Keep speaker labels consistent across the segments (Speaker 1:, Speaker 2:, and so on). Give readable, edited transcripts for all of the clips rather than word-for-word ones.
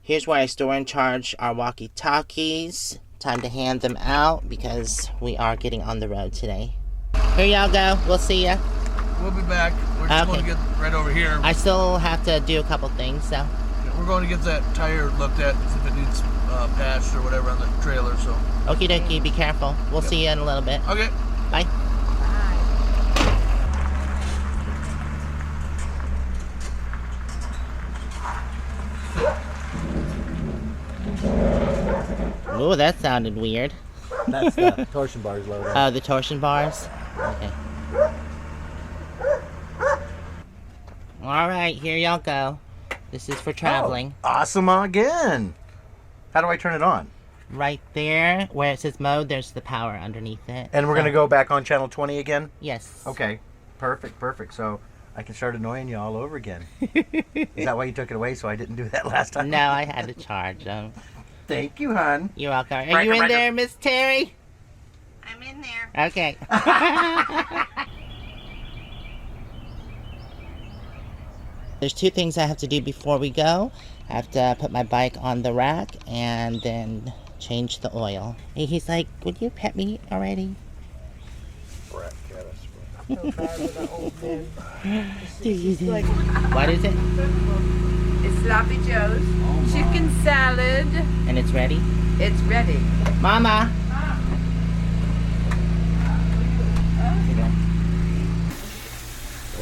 Speaker 1: Here's where I store and charge our walkie-talkies. Time to hand them out because we are getting on the road today. Here y'all go. We'll see ya.
Speaker 2: We'll be back. We're just going to get right over here.
Speaker 1: I still have to do a couple things, so.
Speaker 2: Yeah, we're going to get that tire looked at, if it needs patched or whatever on the trailer, so.
Speaker 1: Okie dokie, be careful. We'll see you in a little bit.
Speaker 2: Okay.
Speaker 1: Bye. Oh, that sounded weird.
Speaker 3: That's the torsion bars loaded.
Speaker 1: Oh, the torsion bars? Okay. Alright, here y'all go. This is for traveling.
Speaker 3: Oh, awesome again. How do I turn it on?
Speaker 1: Right there, where it says mode, there's the power underneath it.
Speaker 3: And we're going to go back on channel 20 again?
Speaker 1: Yes.
Speaker 3: Okay. Perfect, perfect. So I can start annoying you all over again. Is that why you took it away so I didn't do that last time?
Speaker 1: No, I had to charge them.
Speaker 3: Thank you, hon.
Speaker 1: You're welcome. Are you in there, Miss Terry?
Speaker 4: I'm in there.
Speaker 1: Okay. There's two things I have to do before we go. I have to put my bike on the rack and then change the oil. And he's like, would you pet me already? What is it?
Speaker 4: It's Sloppy Joe's chicken salad.
Speaker 1: And it's ready?
Speaker 4: It's ready.
Speaker 1: Mama!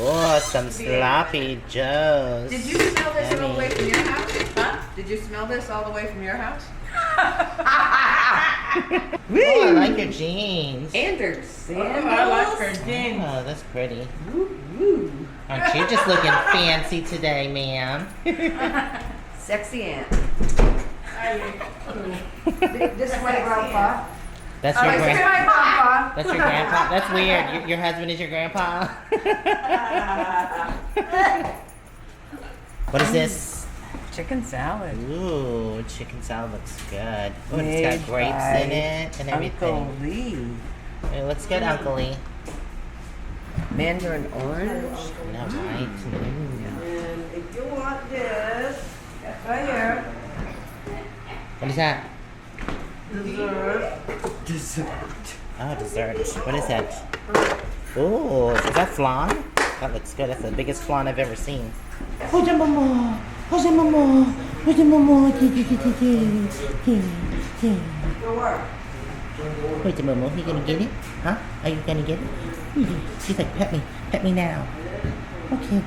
Speaker 1: Oh, some sloppy joes.
Speaker 4: Did you smell this all the way from your house? Huh? Did you smell this all the way from your house?
Speaker 1: Oh, I like your jeans.
Speaker 4: And her sandals.
Speaker 5: Oh, I like her jeans.
Speaker 1: Oh, that's pretty. Aren't you just looking fancy today, ma'am?
Speaker 4: Sexy aunt.
Speaker 5: This way, Grandpa.
Speaker 1: That's your grandpa.
Speaker 5: Grandpa.
Speaker 1: That's your grandpa. That's weird. Your husband is your grandpa. What is this?
Speaker 5: Chicken salad.
Speaker 1: Ooh, chicken salad looks good. Ooh, and it's got grapes in it and everything.
Speaker 5: Uncle Lee.
Speaker 1: It looks good, Uncle Lee.
Speaker 5: Mandarin orange.
Speaker 1: No, right?
Speaker 5: And if you want this, that's right here.
Speaker 1: What is that?
Speaker 5: Dessert.
Speaker 1: Oh, dessert. What is that? Ooh, is that flan? That looks good. That's the biggest flan I've ever seen. Where's the mama? Where's the mama? Where's the mama? Where's the mama? You gonna get it? Huh? Are you gonna get it? She's like, pet me. Pet me now. Okay.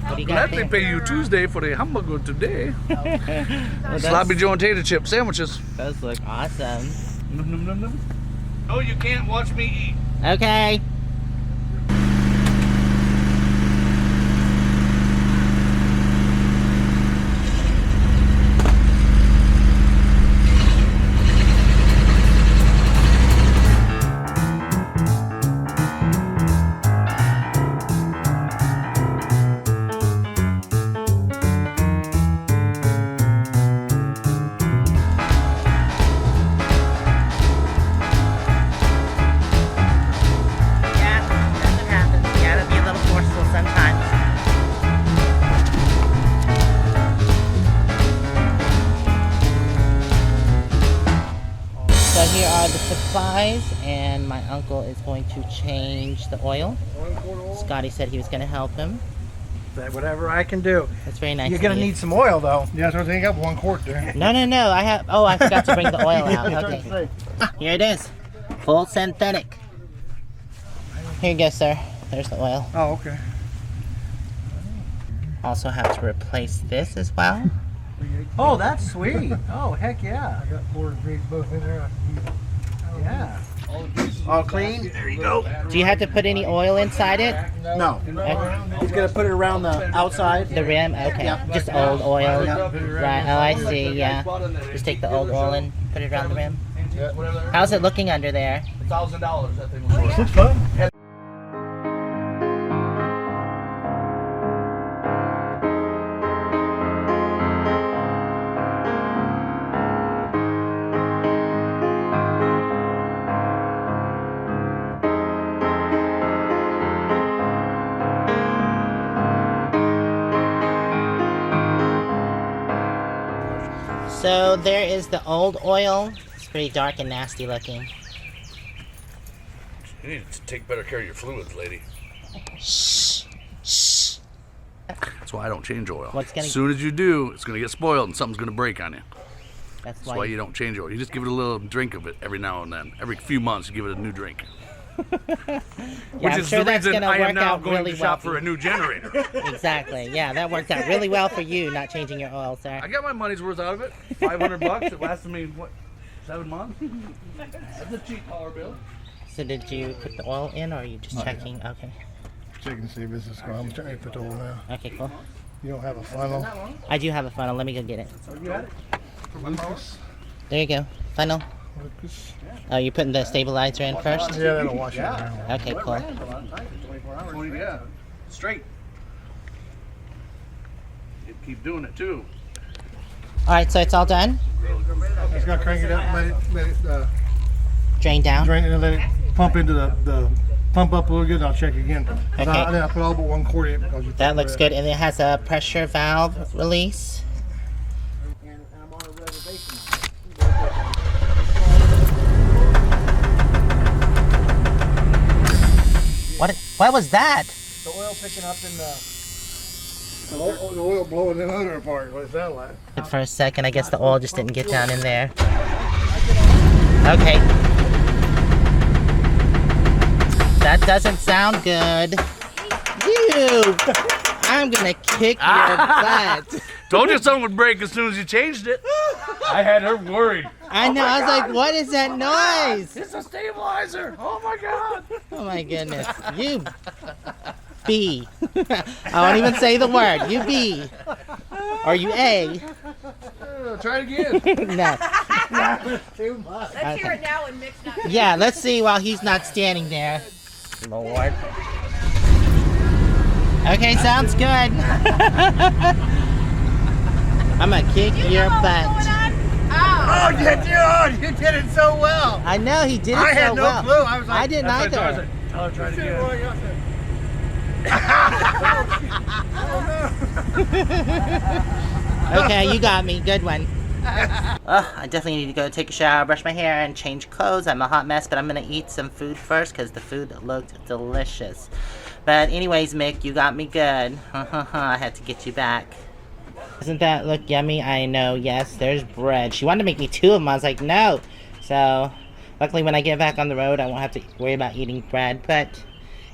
Speaker 1: What do you got
Speaker 2: Gladly
Speaker 1: there?
Speaker 2: pay you Tuesday for the hamburger today.
Speaker 1: Well,
Speaker 2: Sloppy Joe and tater chip sandwiches.
Speaker 1: those look awesome.
Speaker 2: Num, num, num, num. No, you can't watch me eat.
Speaker 1: Okay. Here are the supplies, and my uncle is going to change the oil. Scotty said he was going to help him.
Speaker 3: Whatever I can do.
Speaker 1: That's very nice.
Speaker 3: You're going to need some oil, though.
Speaker 6: Yeah, so I think I got 1 quart there.
Speaker 1: No. I have. Oh, I forgot to bring the oil out. Okay. Here it is. Full synthetic. Here you go, sir. There's the oil.
Speaker 6: Oh, okay.
Speaker 1: Also have to replace this as well.
Speaker 3: Oh, that's sweet. Oh, heck yeah.
Speaker 6: I got 4 grease both in there.
Speaker 3: Yeah. All clean? There you go.
Speaker 1: Do you have to put any oil inside it?
Speaker 3: No. He's going to put it around the outside.
Speaker 1: The rim? Okay.
Speaker 3: Yeah.
Speaker 1: Just old oil.
Speaker 3: Yeah.
Speaker 1: Right. Oh, I see. Yeah. Just take the old oil and put it around the rim. How's it looking under there?
Speaker 2: $1,000 that thing was worth.
Speaker 6: Looks fun.
Speaker 1: So there is the old oil. It's pretty dark and nasty looking.
Speaker 2: You need to take better care of your fluids, lady.
Speaker 1: Shh. Shh.
Speaker 2: That's why I don't change oil.
Speaker 1: What's gonna-
Speaker 2: As soon as you do, it's going to get spoiled and something's going to break on you.
Speaker 1: That's
Speaker 2: That's why you don't change oil. You just give it a little drink of it every now and then. Every few months, you give it a new drink.
Speaker 1: Yeah,
Speaker 2: Which
Speaker 1: I'm
Speaker 2: is
Speaker 1: sure
Speaker 2: the
Speaker 1: that's
Speaker 2: reason
Speaker 1: gonna
Speaker 2: I
Speaker 1: work
Speaker 2: am now
Speaker 1: out
Speaker 2: going
Speaker 1: really
Speaker 2: to
Speaker 1: well
Speaker 2: shop for a new generator.
Speaker 1: Exactly. Yeah, that worked out really well for you, not changing your oil, sir.
Speaker 2: I got my money's worth out of it. $500. It lasted me, what, 7 months? That's a cheap power bill.
Speaker 1: So did you put the oil in, or are you just
Speaker 6: Not yet.
Speaker 1: checking? Okay.
Speaker 6: Checking to see if this is going. I'm trying to put the oil now.
Speaker 1: Okay, cool.
Speaker 6: You don't have a funnel?
Speaker 1: I do have a funnel. Let me go get it.
Speaker 2: You got it?
Speaker 6: Lucas?
Speaker 1: There you go. Funnel.
Speaker 6: Lucas?
Speaker 1: Oh, you're putting the stabilizer in first?
Speaker 6: Yeah, that'll wash it down.
Speaker 1: Okay, cool.
Speaker 2: Yeah, straight. You keep doing it too.
Speaker 1: All right, so it's all done.
Speaker 6: Just gotta crank it up and let it
Speaker 1: Drain down.
Speaker 6: drain and let it pump into the pump up a little good. And I'll check again.
Speaker 1: Okay.
Speaker 6: I put all but 1 quart in because you
Speaker 1: That looks good, and it has a pressure valve release. What was that?
Speaker 6: The oil picking up in the oil blowing the motor apart. What is that like?
Speaker 1: For a second, I guess the oil just didn't get down in there. Okay. That doesn't sound good. You! I'm gonna kick your butt.
Speaker 2: Told you something would break as soon as you changed it. I had her worried.
Speaker 1: I know, I was like, what is that noise?
Speaker 2: It's a stabilizer. Oh my god.
Speaker 1: Oh my goodness. You B. I won't even say the word. You B. Or you A.
Speaker 2: Try it again.
Speaker 1: No.
Speaker 4: Let's hear it now and mix not.
Speaker 1: Yeah, let's see while he's not standing there. Lord. Okay, sounds good. I'm gonna kick your butt.
Speaker 5: Oh,
Speaker 6: You did it so well.
Speaker 1: I know he did it
Speaker 6: I had
Speaker 1: so
Speaker 6: no
Speaker 1: well.
Speaker 6: clue. I was like,
Speaker 1: I didn't either.
Speaker 2: Tell her try it again.
Speaker 1: Okay, you got me. Good one. I definitely need to go take a shower, brush my hair, and change clothes. I'm a hot mess, but I'm gonna eat some food first because the food looked delicious. But anyways, Mick, you got me good. I had to get you back. Doesn't that look yummy? I know, yes, there's bread. She wanted to make me 2 of them. I was like, no. So, luckily when I get back on the road, I won't have to worry about eating bread. But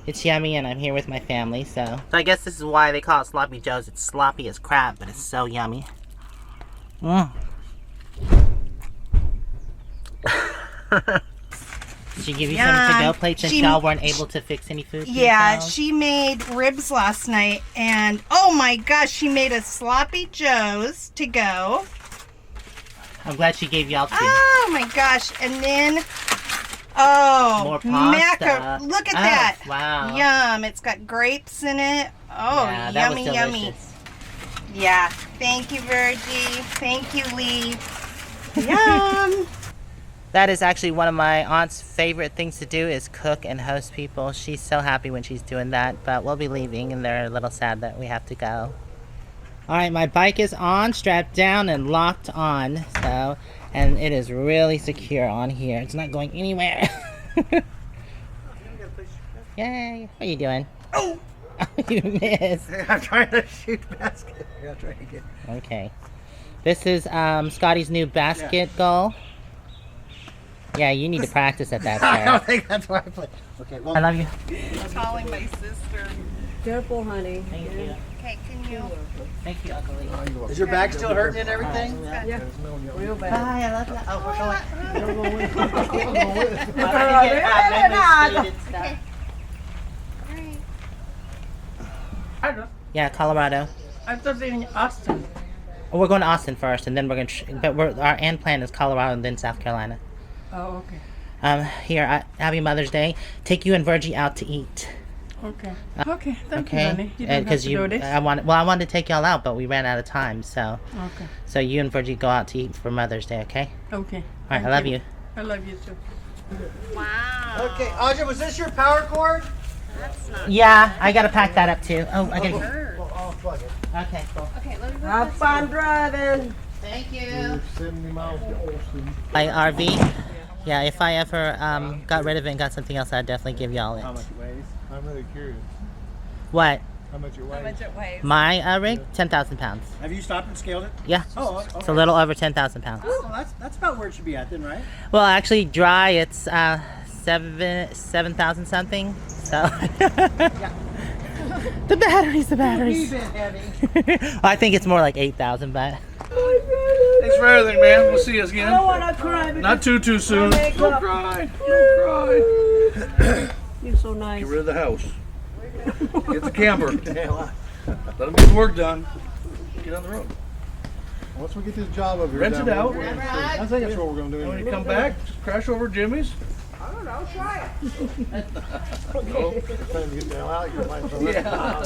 Speaker 1: it's yummy, and I'm here with my family, so I guess this is why they call it Sloppy Joe's. It's sloppy as crap, but it's so yummy. Did she give you some to-go plates since y'all weren't able to fix any food? for
Speaker 7: Yeah,
Speaker 1: yourselves?
Speaker 7: she made ribs last night, and oh my gosh, she made a sloppy joe's to go.
Speaker 1: I'm glad she gave y'all 2.
Speaker 7: Oh my gosh, and then oh,
Speaker 1: More pasta.
Speaker 7: Look at
Speaker 1: Oh,
Speaker 7: that!
Speaker 1: wow.
Speaker 7: Yum! It's got grapes in it. Oh,
Speaker 1: Yeah, that was
Speaker 7: yummy, yummy.
Speaker 1: delicious.
Speaker 7: Yeah. Thank you, Virgie. Thank you, Lee. Yum.
Speaker 1: That is actually one of my aunt's favorite things to do is cook and host people. She's so happy when she's doing that, but we'll be leaving and they're a little sad that we have to go. Alright, my bike is on, strapped down, and locked on. So, and it is really secure on here. It's not going anywhere. Yay! What are you doing? Oh! You missed.
Speaker 3: I'm trying to shoot basket. Yeah, trying to get.
Speaker 1: Okay. This is Scotty's new basket goal. Yeah, you need to practice at that,
Speaker 3: I don't
Speaker 1: Sarah.
Speaker 3: think that's why I play. Okay, well,
Speaker 1: I love you.
Speaker 7: Calling my sister.
Speaker 5: Careful, honey.
Speaker 1: Thank you.
Speaker 7: Okay, can you?
Speaker 1: Thank you, Uncle Lee.
Speaker 3: is your back still hurting and everything?
Speaker 5: Yeah, real bad.
Speaker 1: Hi, I love you. Oh, we're going. Yeah, Colorado.
Speaker 5: I thought in Austin.
Speaker 1: Oh, we're going to Austin first, and then we're going. But our end plan is Colorado and then South Carolina.
Speaker 5: Oh, okay.
Speaker 1: Here, happy Mother's Day. Take you and Virgie out to eat.
Speaker 5: Okay. Okay. Thank you,
Speaker 1: Okay,
Speaker 5: honey. You don't have to do this.
Speaker 1: I wanted to take y'all out, but we ran out of time. So,
Speaker 5: Okay.
Speaker 1: so you and Virgie go out to eat for Mother's Day, okay?
Speaker 5: Okay.
Speaker 1: All right, I love you.
Speaker 5: I love you too.
Speaker 3: Okay, Audrey, was this your power cord?
Speaker 1: Yeah, I gotta pack that up too. Oh, I gotta.
Speaker 3: Well, I'll plug it.
Speaker 1: Okay, cool.
Speaker 5: Okay, let me Have fun driving.
Speaker 1: Thank you.
Speaker 6: We're 70 miles to Austin.
Speaker 1: My RV. Yeah, if I ever got rid of it and got something else, I'd definitely give y'all it.
Speaker 3: How much it weighs?
Speaker 6: I'm really curious.
Speaker 1: What?
Speaker 6: How much it weighs?
Speaker 1: My rig? 10,000 pounds.
Speaker 3: Have you stopped and scaled it?
Speaker 1: Yeah.
Speaker 3: Oh, okay.
Speaker 1: It's a little over 10,000 pounds.
Speaker 3: Well, that's about where it should be at then, right?
Speaker 1: Well, actually, dry, it's 7,000 something. So. The batteries. I think it's more like 8,000, but.
Speaker 2: Thanks for everything, man. We'll see you again.
Speaker 5: I don't want to cry.
Speaker 2: Not too soon. Don't
Speaker 5: makeup.
Speaker 2: cry. Don't cry.
Speaker 5: You're so nice.
Speaker 2: Get rid of the house. Get the camper. Let them get the work done. Get on the road.
Speaker 6: Once we get this job over here,
Speaker 2: Rent it
Speaker 6: done,
Speaker 2: out.
Speaker 6: I think that's what we're going to do.
Speaker 2: And when you come back, just crash over Jimmy's.
Speaker 5: I don't know. Try it.
Speaker 2: No.
Speaker 6: It's time to get the hell out. You might throw
Speaker 2: Yeah.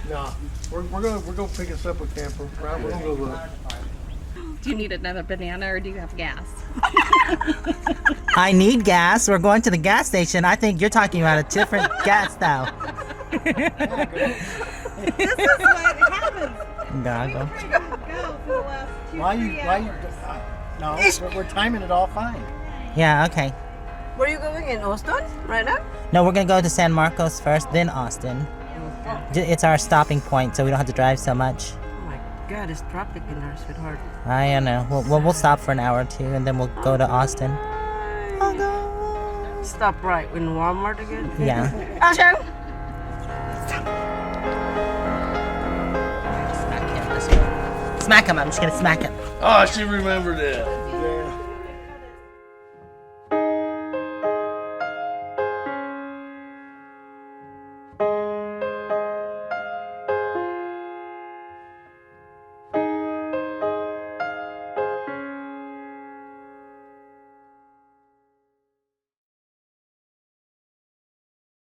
Speaker 6: No, we're gonna pick us up a camper. Right? We're gonna go look.
Speaker 8: Do you need another banana or do you have gas?
Speaker 1: I need gas. We're going to the gas station. I think you're talking about a different gas though.
Speaker 7: This is what happens.
Speaker 1: Goggle.
Speaker 7: Go for the last 2,
Speaker 3: Why
Speaker 7: 3
Speaker 3: you?
Speaker 7: hours.
Speaker 3: No, we're timing it all fine.
Speaker 1: Yeah, okay.
Speaker 5: Where are you going in Austin right now?
Speaker 1: No, we're gonna go to San Marcos first, then Austin. It's our stopping point, so we don't have to drive so much.
Speaker 5: Oh my God, it's traffic in there, sweetheart.
Speaker 1: I don't know. We'll stop for an hour or two, and then we'll go to Austin.
Speaker 5: Stop right in Walmart again.
Speaker 1: Yeah.
Speaker 5: Asher.
Speaker 1: Smack him. I'm just gonna smack him.
Speaker 2: Oh, she remembered it.